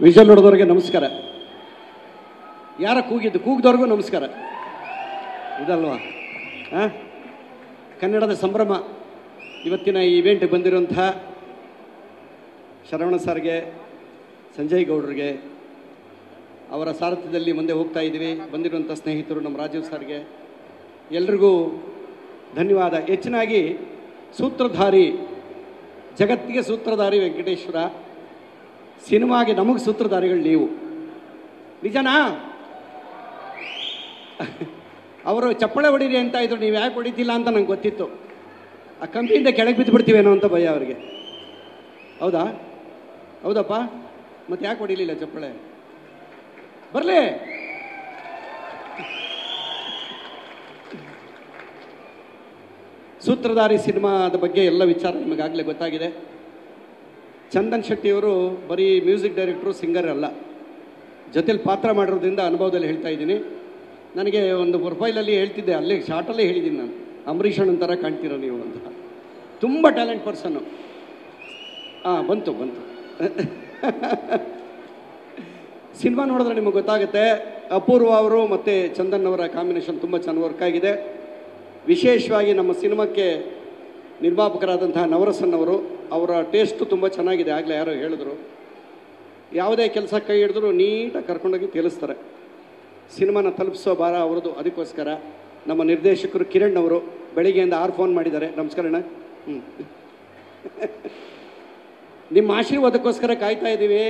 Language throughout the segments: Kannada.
ವಿಜಲ್ ನೋಡಿದವ್ರಿಗೆ ನಮಸ್ಕಾರ. ಯಾರ ಕೂಗಿದ್ದು ಕೂಗಿದವ್ರಿಗೂ ನಮಸ್ಕಾರ. ಇದಲ್ವಾ ಕನ್ನಡದ ಸಂಭ್ರಮ. ಇವತ್ತಿನ ಈ ಇವೆಂಟ್ಗೆ ಬಂದಿರುವಂತಹ ಶರವಣ ಸರ್ಗೆ, ಸಂಜಯ್ ಗೌಡ್ರಿಗೆ, ಅವರ ಸಾರಥ್ಯದಲ್ಲಿ ಮುಂದೆ ಹೋಗ್ತಾ ಇದ್ದೀವಿ. ಬಂದಿರುವಂಥ ಸ್ನೇಹಿತರು ನಮ್ಮ ರಾಜೀವ್ ಸರ್ಗೆ ಎಲ್ರಿಗೂ ಧನ್ಯವಾದ. ಹೆಚ್ಚಿನಾಗಿ ಸೂತ್ರಧಾರಿ, ಜಗತ್ತಿಗೆ ಸೂತ್ರಧಾರಿ ವೆಂಕಟೇಶ್ವರ, ಸಿನಿಮಾಗೆ ನಮಗೆ ಸೂತ್ರಧಾರಿಗಳು ನೀವು. ನಿಜನಾ? ಅವರು ಚಪ್ಪಳೆ ಹೊಡೀರಿ ಅಂತ ಇದ್ರು, ನೀವು ಯಾಕೆ ಹೊಡಿತಿಲ್ಲ ಅಂತ ನಂಗೆ ಗೊತ್ತಿತ್ತು. ಆ ಕಂಬಿಯಿಂದ ಕೆಳಗೆ ಬಿದ್ದು ಬಿಡ್ತೀವೇನೋ ಅಂತ ಭಯ ಅವರಿಗೆ. ಹೌದಾ? ಹೌದಪ್ಪ, ಮತ್ತೆ ಯಾಕೆ ಹೊಡಿಲಿಲ್ಲ ಚಪ್ಪಳೆ? ಬರಲೇ. ಸೂತ್ರಧಾರಿ ಸಿನಿಮಾದ ಬಗ್ಗೆ ಎಲ್ಲ ವಿಚಾರ ನಿಮಗಾಗಲೇ ಗೊತ್ತಾಗಿದೆ. ಚಂದನ್ ಶೆಟ್ಟಿಯವರು ಬರೀ ಮ್ಯೂಸಿಕ್ ಡೈರೆಕ್ಟ್ರು, ಸಿಂಗರ್ ಅಲ್ಲ, ಜೊತೆಲಿ ಪಾತ್ರ ಮಾಡಿರೋದ್ರಿಂದ ಅನುಭವದಲ್ಲಿ ಹೇಳ್ತಾ ಇದ್ದೀನಿ. ನನಗೆ ಒಂದು ಪ್ರೊಫೈಲಲ್ಲಿ ಹೇಳ್ತಿದ್ದೆ, ಅಲ್ಲೇ ಶಾರ್ಟಲ್ಲೇ ಹೇಳಿದ್ದೀನಿ ನಾನು, ಅಂಬರೀಷ್ ಅಣ್ಣನ ಥರ ಕಾಣ್ತೀರ ನೀವು ಅಂತ. ತುಂಬ ಟ್ಯಾಲೆಂಟ್ ಪರ್ಸನ್ನು. ಬಂತು ಸಿನಿಮಾ ನೋಡಿದ್ರೆ ನಿಮಗೆ ಗೊತ್ತಾಗುತ್ತೆ. ಅಪೂರ್ವ ಅವರು ಮತ್ತು ಚಂದನ್ ಅವರ ಕಾಂಬಿನೇಷನ್ ತುಂಬ ಚೆನ್ನಾಗಿ ವರ್ಕ್ ಆಗಿದೆ. ವಿಶೇಷವಾಗಿ ನಮ್ಮ ಸಿನಿಮಾಕ್ಕೆ ನಿರ್ಮಾಪಕರಾದಂತಹ ನವರಸನ್ ಅವರು, ಅವರ ಟೇಸ್ಟು ತುಂಬ ಚೆನ್ನಾಗಿದೆ. ಆಗಲೇ ಯಾರೋ ಹೇಳಿದ್ರು, ಯಾವುದೇ ಕೆಲಸ ಕೈ ಹಿಡಿದ್ರು ನೀಟಾಗಿ ಕರ್ಕೊಂಡೋಗಿ ತಿಳಿಸ್ತಾರೆ. ಸಿನಿಮಾನ ತಲುಪಿಸೋ ಭಾರ ಅವ್ರದ್ದು. ಅದಕ್ಕೋಸ್ಕರ ನಮ್ಮ ನಿರ್ದೇಶಕರು ಕಿರಣ್ ಅವರು ಬೆಳಿಗ್ಗೆಯಿಂದ 6 ಫೋನ್ ಮಾಡಿದ್ದಾರೆ. ನಮಸ್ಕಾರ ಅಣ್ಣ. ನಿಮ್ಮ ಆಶೀರ್ವಾದಕ್ಕೋಸ್ಕರ ಕಾಯ್ತಾ ಇದ್ದೀವಿ.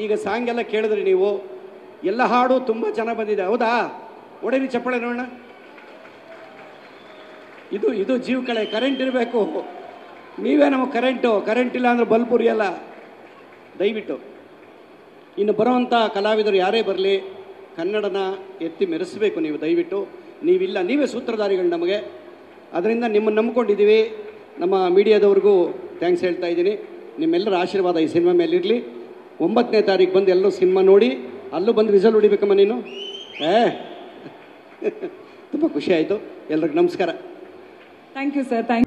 ಈಗ ಸಾಂಗ್ ಎಲ್ಲ ಕೇಳಿದ್ರಿ ನೀವು, ಎಲ್ಲ ಹಾಡು ತುಂಬ ಚೆನ್ನಾಗಿ ಬಂದಿದೆ. ಹೌದಾ? ಒಡೇರಿ ಚಪ್ಪಳೆ ನೋಡೋಣ. ಇದು ಜೀವ ಕಳೆ. ಕರೆಂಟ್ ಇರಬೇಕು. ನೀವೇ ನಮಗೆ ಕರೆಂಟ್ ಇಲ್ಲ ಅಂದರೆ ಬಲ್ಬ್ ಉರಿಯಲ್ಲ. ದಯವಿಟ್ಟು ಇನ್ನು ಬರೋವಂಥ ಕಲಾವಿದರು ಯಾರೇ ಬರಲಿ, ಕನ್ನಡನ ಎತ್ತಿ ಮೆರೆಸಬೇಕು ನೀವು ದಯವಿಟ್ಟು. ನೀವಿಲ್ಲ, ನೀವೇ ಸೂತ್ರಧಾರಿಗಳು ನಮಗೆ. ಅದರಿಂದ ನಿಮ್ಮನ್ನು ನಂಬ್ಕೊಂಡಿದ್ದೀವಿ. ನಮ್ಮ ಮೀಡಿಯಾದವ್ರಿಗೂ ಥ್ಯಾಂಕ್ಸ್ ಹೇಳ್ತಾ ಇದ್ದೀನಿ. ನಿಮ್ಮೆಲ್ಲರ ಆಶೀರ್ವಾದ ಈ ಸಿನಿಮಾ ಮೇಲಿರಲಿ. 9ನೇ ತಾರೀಕು ಬಂದು ಎಲ್ಲರೂ ಸಿನಿಮಾ ನೋಡಿ, ಅಲ್ಲೂ ಬಂದು ವಿಸಲ್ ಹೊಡಿಬೇಕಮ್ಮ ನೀನು. ತುಂಬ ಖುಷಿ ಆಯಿತು. ಎಲ್ರಿಗೂ ನಮಸ್ಕಾರ. Thank you sir. Thank you.